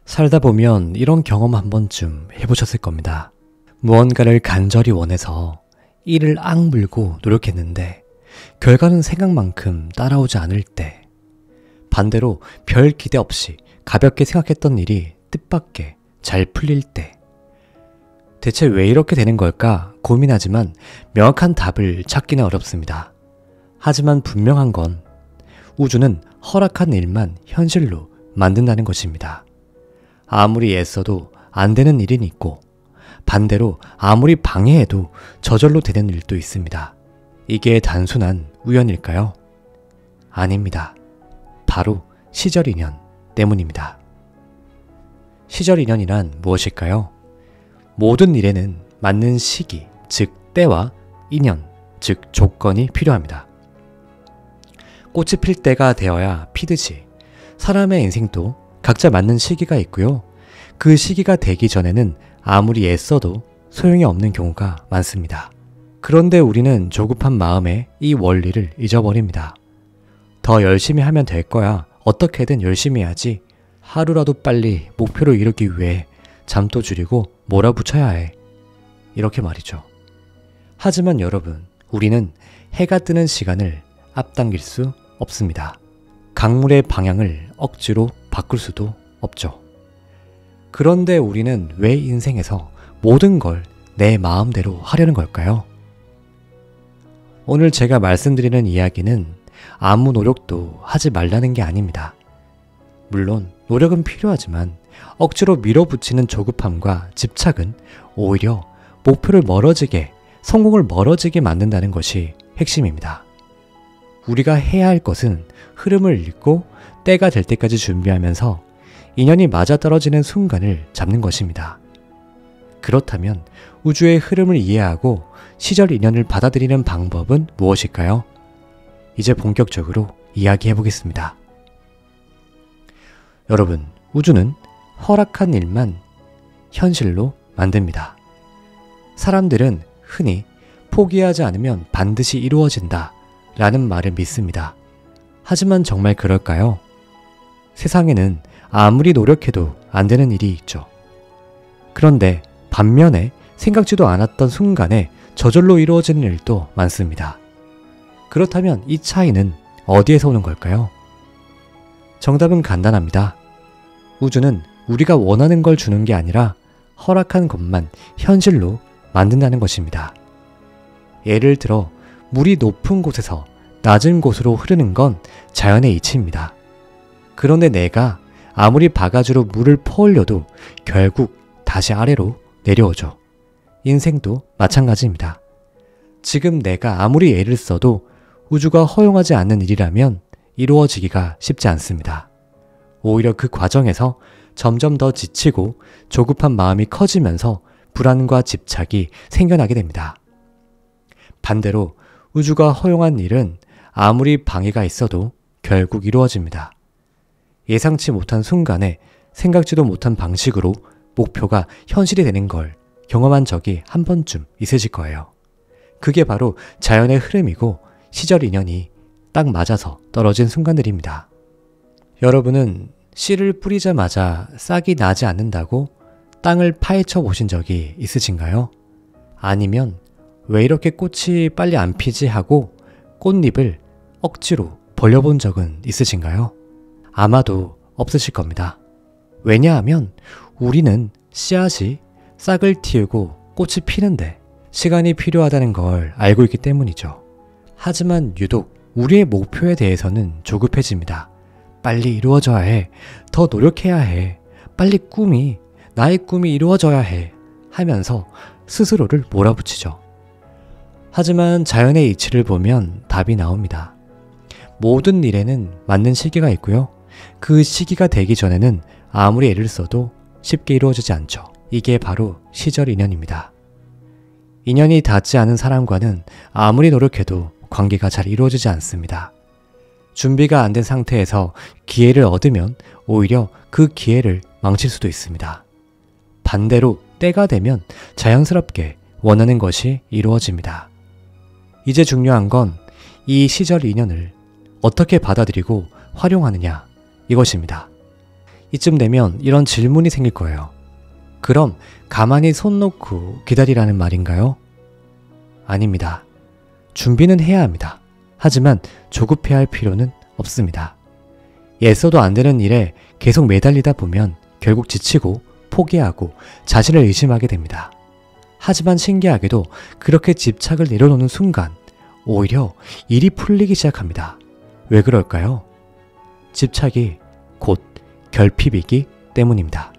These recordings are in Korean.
살다 보면 이런 경험 한 번쯤 해보셨을 겁니다. 무언가를 간절히 원해서 이를 악물고 노력했는데 결과는 생각만큼 따라오지 않을 때, 반대로 별 기대 없이 가볍게 생각했던 일이 뜻밖의 잘 풀릴 때, 대체 왜 이렇게 되는 걸까 고민하지만 명확한 답을 찾기는 어렵습니다. 하지만 분명한 건 우주는 허락한 일만 현실로 만든다는 것입니다. 아무리 애써도 안 되는 일은 있고, 반대로 아무리 방해해도 저절로 되는 일도 있습니다. 이게 단순한 우연일까요? 아닙니다. 바로 시절 인연 때문입니다. 시절 인연이란 무엇일까요? 모든 일에는 맞는 시기, 즉 때와 인연, 즉 조건이 필요합니다. 꽃이 필 때가 되어야 피듯이 사람의 인생도 각자 맞는 시기가 있고요. 그 시기가 되기 전에는 아무리 애써도 소용이 없는 경우가 많습니다. 그런데 우리는 조급한 마음에 이 원리를 잊어버립니다. 더 열심히 하면 될 거야. 어떻게든 열심히 해야지. 하루라도 빨리 목표를 이루기 위해 잠도 줄이고 몰아붙여야 해. 이렇게 말이죠. 하지만 여러분, 우리는 해가 뜨는 시간을 앞당길 수 없습니다. 강물의 방향을 억지로 바꿀 수도 없죠. 그런데 우리는 왜 인생에서 모든 걸 내 마음대로 하려는 걸까요? 오늘 제가 말씀드리는 이야기는 아무 노력도 하지 말라는 게 아닙니다. 물론 노력은 필요하지만 억지로 밀어붙이는 조급함과 집착은 오히려 목표를 멀어지게, 성공을 멀어지게 만든다는 것이 핵심입니다. 우리가 해야 할 것은 흐름을 읽고 때가 될 때까지 준비하면서 인연이 맞아떨어지는 순간을 잡는 것입니다. 그렇다면 우주의 흐름을 이해하고 시절 인연을 받아들이는 방법은 무엇일까요? 이제 본격적으로 이야기해 보겠습니다. 여러분, 우주는 허락한 일만 현실로 만듭니다. 사람들은 흔히 포기하지 않으면 반드시 이루어진다 라는 말을 믿습니다. 하지만 정말 그럴까요? 세상에는 아무리 노력해도 안 되는 일이 있죠. 그런데 반면에 생각지도 않았던 순간에 저절로 이루어지는 일도 많습니다. 그렇다면 이 차이는 어디에서 오는 걸까요? 정답은 간단합니다. 우주는 우리가 원하는 걸 주는 게 아니라 허락한 것만 현실로 만든다는 것입니다. 예를 들어 물이 높은 곳에서 낮은 곳으로 흐르는 건 자연의 이치입니다. 그런데 내가 아무리 바가지로 물을 퍼올려도 결국 다시 아래로 내려오죠. 인생도 마찬가지입니다. 지금 내가 아무리 애를 써도 우주가 허용하지 않는 일이라면 이루어지기가 쉽지 않습니다. 오히려 그 과정에서 점점 더 지치고 조급한 마음이 커지면서 불안과 집착이 생겨나게 됩니다. 반대로 우주가 허용한 일은 아무리 방해가 있어도 결국 이루어집니다. 예상치 못한 순간에 생각지도 못한 방식으로 목표가 현실이 되는 걸 경험한 적이 한 번쯤 있으실 거예요. 그게 바로 자연의 흐름이고 시절 인연이 딱 맞아서 떨어진 순간들입니다. 여러분은 씨를 뿌리자마자 싹이 나지 않는다고 땅을 파헤쳐 보신 적이 있으신가요? 아니면 왜 이렇게 꽃이 빨리 안 피지 하고 꽃잎을 억지로 벌려본 적은 있으신가요? 아마도 없으실 겁니다. 왜냐하면 우리는 씨앗이 싹을 틔우고 꽃이 피는데 시간이 필요하다는 걸 알고 있기 때문이죠. 하지만 유독 우리의 목표에 대해서는 조급해집니다. 빨리 이루어져야 해. 더 노력해야 해. 빨리 나의 꿈이 이루어져야 해. 하면서 스스로를 몰아붙이죠. 하지만 자연의 이치를 보면 답이 나옵니다. 모든 일에는 맞는 시기가 있고요. 그 시기가 되기 전에는 아무리 애를 써도 쉽게 이루어지지 않죠. 이게 바로 시절 인연입니다. 인연이 닿지 않은 사람과는 아무리 노력해도 관계가 잘 이루어지지 않습니다. 준비가 안 된 상태에서 기회를 얻으면 오히려 그 기회를 망칠 수도 있습니다. 반대로 때가 되면 자연스럽게 원하는 것이 이루어집니다. 이제 중요한 건 이 시절 인연을 어떻게 받아들이고 활용하느냐 이것입니다. 이쯤 되면 이런 질문이 생길 거예요. 그럼 가만히 손 놓고 기다리라는 말인가요? 아닙니다. 준비는 해야 합니다. 하지만 조급해야 할 필요는 없습니다. 애써도 안 되는 일에 계속 매달리다 보면 결국 지치고 포기하고 자신을 의심하게 됩니다. 하지만 신기하게도 그렇게 집착을 내려놓는 순간 오히려 일이 풀리기 시작합니다. 왜 그럴까요? 집착이 곧 결핍이기 때문입니다.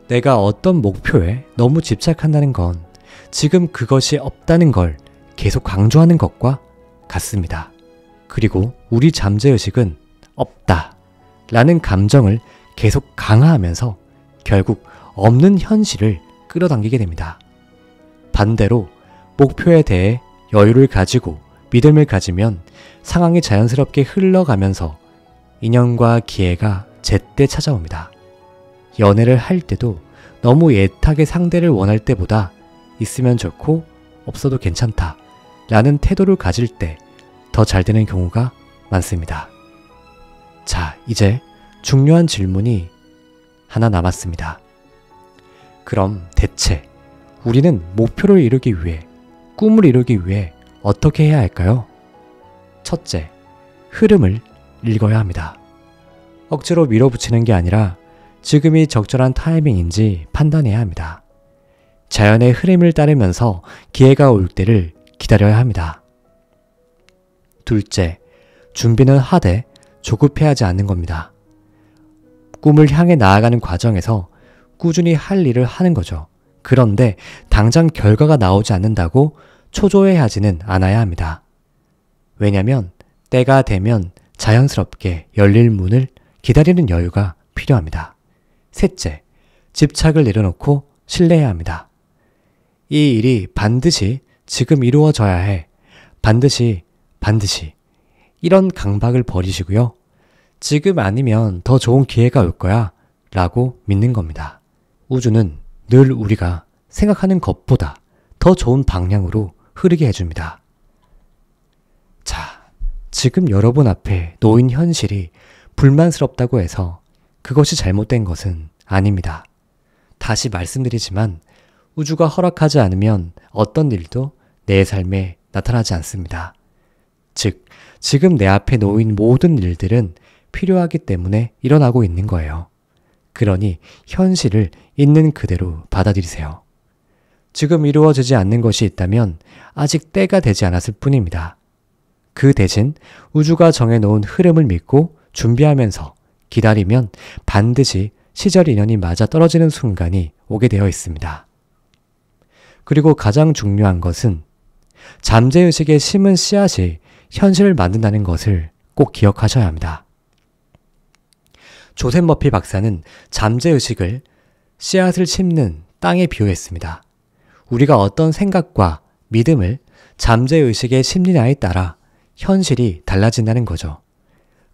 내가 어떤 목표에 너무 집착한다는 건 지금 그것이 없다는 걸 계속 강조하는 것과 같습니다. 그리고 우리 잠재의식은 없다 라는 감정을 계속 강화하면서 결국 없는 현실을 끌어당기게 됩니다. 반대로 목표에 대해 여유를 가지고 믿음을 가지면 상황이 자연스럽게 흘러가면서 인연과 기회가 제때 찾아옵니다. 연애를 할 때도 너무 애타게 상대를 원할 때보다 있으면 좋고 없어도 괜찮다 라는 태도를 가질 때 더 잘 되는 경우가 많습니다. 자, 이제 중요한 질문이 하나 남았습니다. 그럼 대체 우리는 목표를 이루기 위해, 꿈을 이루기 위해 어떻게 해야 할까요? 첫째, 흐름을 읽어야 합니다. 억지로 밀어붙이는 게 아니라 지금이 적절한 타이밍인지 판단해야 합니다. 자연의 흐름을 따르면서 기회가 올 때를 기다려야 합니다. 둘째, 준비는 하되 조급해하지 않는 겁니다. 꿈을 향해 나아가는 과정에서 꾸준히 할 일을 하는 거죠. 그런데 당장 결과가 나오지 않는다고 초조해하지는 않아야 합니다. 왜냐면 때가 되면 자연스럽게 열릴 문을 기다리는 여유가 필요합니다. 셋째, 집착을 내려놓고 신뢰해야 합니다. 이 일이 반드시 지금 이루어져야 해. 반드시 이런 강박을 버리시고요. 지금 아니면 더 좋은 기회가 올 거야 라고 믿는 겁니다. 우주는 늘 우리가 생각하는 것보다 더 좋은 방향으로 흐르게 해줍니다. 자, 지금 여러분 앞에 놓인 현실이 불만스럽다고 해서 그것이 잘못된 것은 아닙니다. 다시 말씀드리지만 우주가 허락하지 않으면 어떤 일도 내 삶에 나타나지 않습니다. 즉, 지금 내 앞에 놓인 모든 일들은 필요하기 때문에 일어나고 있는 거예요. 그러니 현실을 있는 그대로 받아들이세요. 지금 이루어지지 않는 것이 있다면 아직 때가 되지 않았을 뿐입니다. 그 대신 우주가 정해놓은 흐름을 믿고 준비하면서 기다리면 반드시 시절 인연이 맞아 떨어지는 순간이 오게 되어 있습니다. 그리고 가장 중요한 것은 잠재의식에 심은 씨앗이 현실을 만든다는 것을 꼭 기억하셔야 합니다. 조셉 머피 박사는 잠재의식을 씨앗을 심는 땅에 비유했습니다. 우리가 어떤 생각과 믿음을 잠재의식에 심리냐에 따라 현실이 달라진다는 거죠.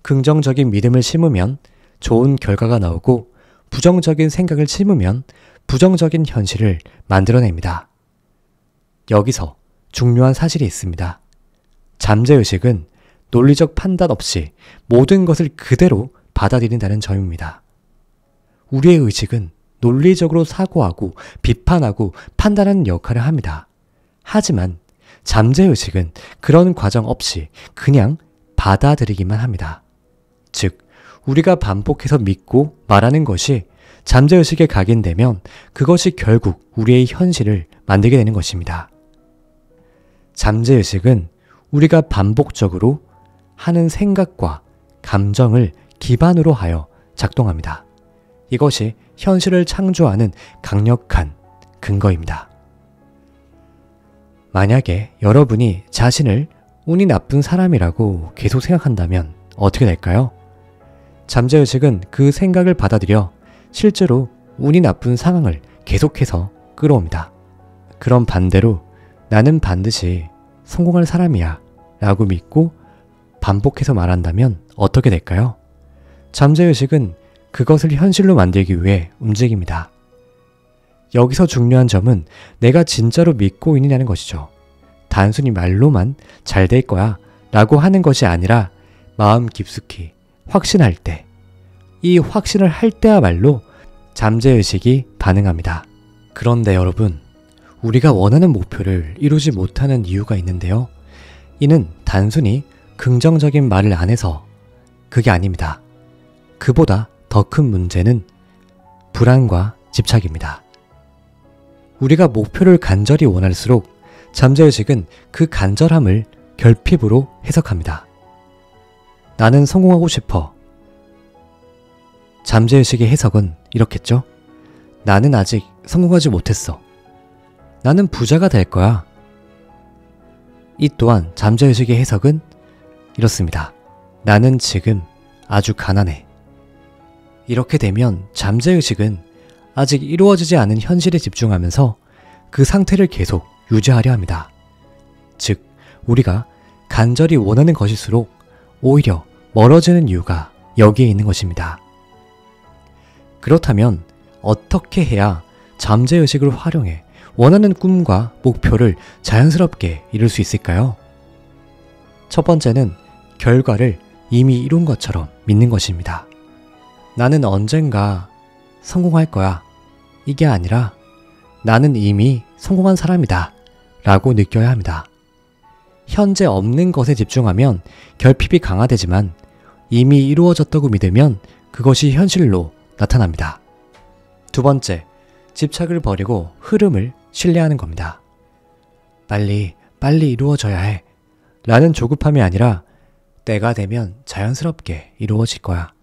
긍정적인 믿음을 심으면 좋은 결과가 나오고 부정적인 생각을 심으면 부정적인 현실을 만들어냅니다. 여기서 중요한 사실이 있습니다. 잠재의식은 논리적 판단 없이 모든 것을 그대로 받아들인다는 점입니다. 우리의 의식은 논리적으로 사고하고 비판하고 판단하는 역할을 합니다. 하지만 잠재의식은 그런 과정 없이 그냥 받아들이기만 합니다. 즉, 우리가 반복해서 믿고 말하는 것이 잠재의식에 각인되면 그것이 결국 우리의 현실을 만들게 되는 것입니다. 잠재의식은 우리가 반복적으로 하는 생각과 감정을 기반으로 하여 작동합니다. 이것이 현실을 창조하는 강력한 근거입니다. 만약에 여러분이 자신을 운이 나쁜 사람이라고 계속 생각한다면 어떻게 될까요? 잠재의식은 그 생각을 받아들여 실제로 운이 나쁜 상황을 계속해서 끌어옵니다. 그럼 반대로 나는 반드시 성공할 사람이야 라고 믿고 반복해서 말한다면 어떻게 될까요? 잠재의식은 그것을 현실로 만들기 위해 움직입니다. 여기서 중요한 점은 내가 진짜로 믿고 있느냐는 것이죠. 단순히 말로만 잘 될 거야 라고 하는 것이 아니라 마음 깊숙이 확신할 때 이 확신을 할 때야말로 잠재의식이 반응합니다. 그런데 여러분, 우리가 원하는 목표를 이루지 못하는 이유가 있는데요. 이는 단순히 긍정적인 말을 안 해서 그게 아닙니다. 그보다 더 큰 문제는 불안과 집착입니다. 우리가 목표를 간절히 원할수록 잠재의식은 그 간절함을 결핍으로 해석합니다. 나는 성공하고 싶어. 잠재의식의 해석은 이렇겠죠? 나는 아직 성공하지 못했어. 나는 부자가 될 거야. 이 또한 잠재의식의 해석은 이렇습니다. 나는 지금 아주 가난해. 이렇게 되면 잠재의식은 아직 이루어지지 않은 현실에 집중하면서 그 상태를 계속 유지하려 합니다. 즉, 우리가 간절히 원하는 것일수록 오히려 멀어지는 이유가 여기에 있는 것입니다. 그렇다면 어떻게 해야 잠재의식을 활용해 원하는 꿈과 목표를 자연스럽게 이룰 수 있을까요? 첫 번째는 결과를 이미 이룬 것처럼 믿는 것입니다. 나는 언젠가 성공할 거야. 이게 아니라 나는 이미 성공한 사람이다 라고 느껴야 합니다. 현재 없는 것에 집중하면 결핍이 강화되지만 이미 이루어졌다고 믿으면 그것이 현실로 나타납니다. 두 번째, 집착을 버리고 흐름을 신뢰하는 겁니다. 빨리 이루어져야 해 라는 조급함이 아니라 때가 되면 자연스럽게 이루어질 거야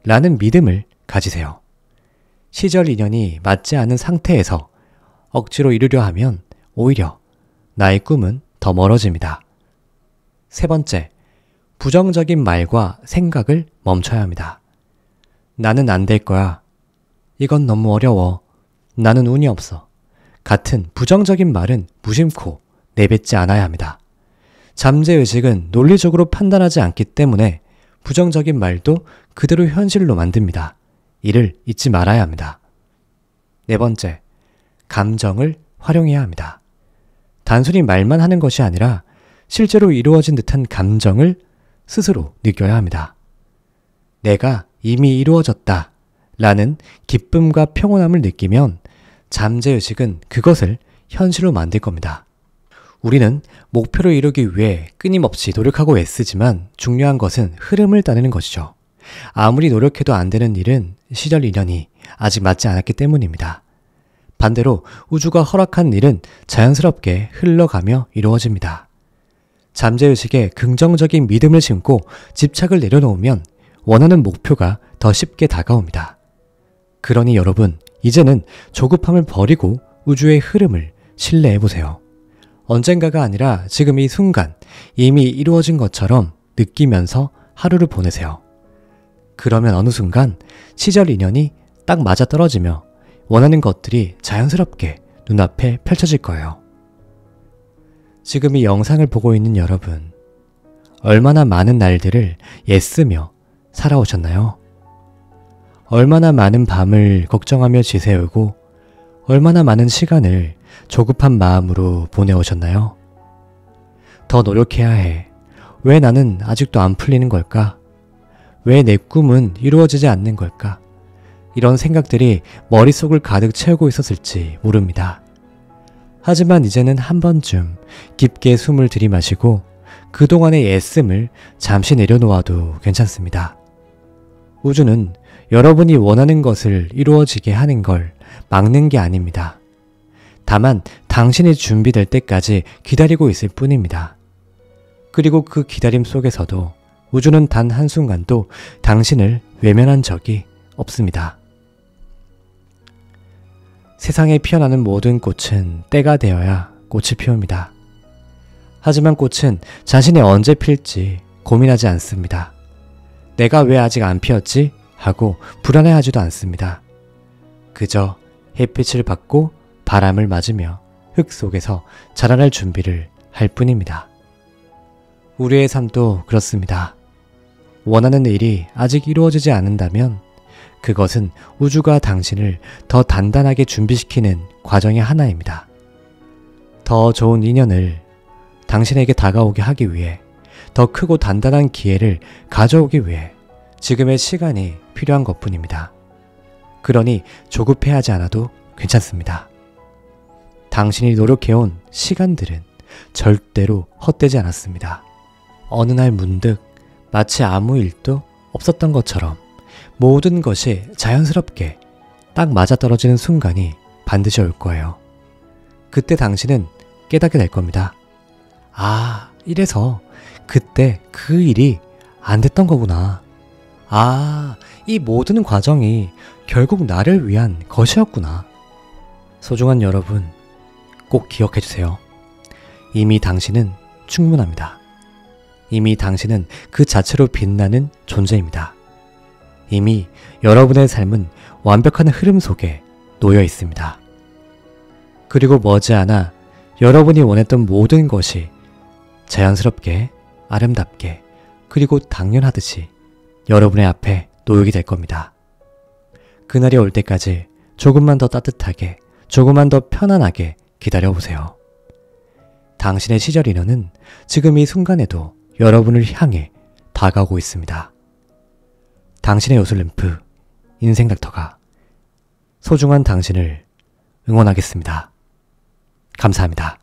라는 믿음을 가지세요. 시절 인연이 맞지 않은 상태에서 억지로 이루려 하면 오히려 나의 꿈은 더 멀어집니다. 세 번째, 부정적인 말과 생각을 멈춰야 합니다. 나는 안 될 거야. 이건 너무 어려워. 나는 운이 없어. 같은 부정적인 말은 무심코 내뱉지 않아야 합니다. 잠재의식은 논리적으로 판단하지 않기 때문에 부정적인 말도 그대로 현실로 만듭니다. 이를 잊지 말아야 합니다. 네 번째, 감정을 활용해야 합니다. 단순히 말만 하는 것이 아니라 실제로 이루어진 듯한 감정을 스스로 느껴야 합니다. 내가 이미 이루어졌다 라는 기쁨과 평온함을 느끼면 잠재의식은 그것을 현실로 만들 겁니다. 우리는 목표를 이루기 위해 끊임없이 노력하고 애쓰지만 중요한 것은 흐름을 따르는 것이죠. 아무리 노력해도 안 되는 일은 시절 인연이 아직 맞지 않았기 때문입니다. 반대로 우주가 허락한 일은 자연스럽게 흘러가며 이루어집니다. 잠재의식에 긍정적인 믿음을 심고 집착을 내려놓으면 원하는 목표가 더 쉽게 다가옵니다. 그러니 여러분, 이제는 조급함을 버리고 우주의 흐름을 신뢰해보세요. 언젠가가 아니라 지금 이 순간 이미 이루어진 것처럼 느끼면서 하루를 보내세요. 그러면 어느 순간 시절 인연이 딱 맞아떨어지며 원하는 것들이 자연스럽게 눈앞에 펼쳐질 거예요. 지금 이 영상을 보고 있는 여러분, 얼마나 많은 날들을 애쓰며 살아오셨나요? 얼마나 많은 밤을 걱정하며 지새우고 얼마나 많은 시간을 조급한 마음으로 보내오셨나요? 더 노력해야 해. 왜 나는 아직도 안 풀리는 걸까? 왜 내 꿈은 이루어지지 않는 걸까? 이런 생각들이 머릿속을 가득 채우고 있었을지 모릅니다. 하지만 이제는 한 번쯤 깊게 숨을 들이마시고 그동안의 애씀을 잠시 내려놓아도 괜찮습니다. 우주는 여러분이 원하는 것을 이루어지게 하는 걸 막는 게 아닙니다. 다만 당신이 준비될 때까지 기다리고 있을 뿐입니다. 그리고 그 기다림 속에서도 우주는 단 한순간도 당신을 외면한 적이 없습니다. 세상에 피어나는 모든 꽃은 때가 되어야 꽃이 피웁니다. 하지만 꽃은 자신이 언제 필지 고민하지 않습니다. 내가 왜 아직 안 피었지? 하고 불안해하지도 않습니다. 그저 햇빛을 받고 바람을 맞으며 흙 속에서 자라날 준비를 할 뿐입니다. 우리의 삶도 그렇습니다. 원하는 일이 아직 이루어지지 않는다면 그것은 우주가 당신을 더 단단하게 준비시키는 과정의 하나입니다. 더 좋은 인연을 당신에게 다가오게 하기 위해, 더 크고 단단한 기회를 가져오기 위해 지금의 시간이 필요한 것뿐입니다. 그러니 조급해하지 않아도 괜찮습니다. 당신이 노력해온 시간들은 절대로 헛되지 않았습니다. 어느 날 문득 마치 아무 일도 없었던 것처럼 모든 것이 자연스럽게 딱 맞아떨어지는 순간이 반드시 올 거예요. 그때 당신은 깨닫게 될 겁니다. 아, 이래서 그때 그 일이 안 됐던 거구나. 아, 이 모든 과정이 결국 나를 위한 것이었구나. 소중한 여러분, 꼭 기억해 주세요. 이미 당신은 충분합니다. 이미 당신은 그 자체로 빛나는 존재입니다. 이미 여러분의 삶은 완벽한 흐름 속에 놓여 있습니다. 그리고 머지않아 여러분이 원했던 모든 것이 자연스럽게, 아름답게, 그리고 당연하듯이 여러분의 앞에 놓이게 될 겁니다. 그날이 올 때까지 조금만 더 따뜻하게, 조금만 더 편안하게 기다려보세요. 당신의 시절 인연은 지금 이 순간에도 여러분을 향해 다가오고 있습니다. 당신의 요술램프, 인생닥터가 소중한 당신을 응원하겠습니다. 감사합니다.